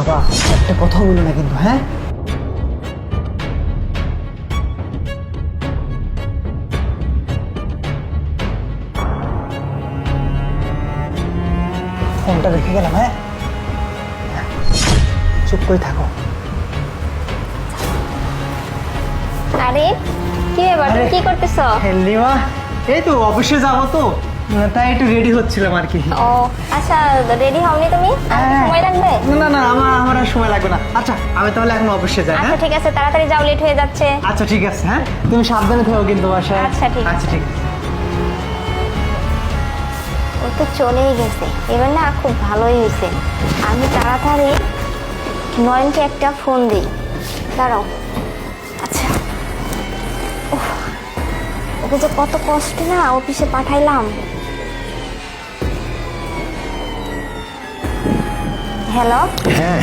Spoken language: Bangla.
বাবা একটা কথা বলো না কিন্তু, হ্যাঁ? ফোনটা রেখে গেলাম, হ্যাঁ? চুপ করে থাকো। আরে কি ব্যাপার, তুমি কি করতেছো? লিমা, এই তো অফিসে যাবো তো, তাই একটু রেডি হচ্ছিলাম আর কি। ও আচ্ছা, রেডি হওনি তুমি? আর কি সময় লাগবে? না না না, আমার আর সময় লাগবে না। আচ্ছা আমি তাহলে এখন অফিসে যাই, আচ্ছা হ্যাঁ? ঠিক আছে, তাড়াতাড়ি যাও, লেট হয়ে যাচ্ছে। আচ্ছা ঠিক আছে, হ্যাঁ? তুমি সাবধানে থাকো কিন্তু বাসায়। আচ্ছা, ঠিক আছে। আচ্ছা ঠিক আছে। ও তো চলেই গেছে, এবার না খুব ভালোই হয়েছে। আমি তাড়াতাড়ি নয়নকে একটা ফোন দিই। দাঁড়াও। আচ্ছা, উফ, ওকে যে কত কষ্ট না অফিসে পাঠাইলাম। হ্যালো। হ্যাঁ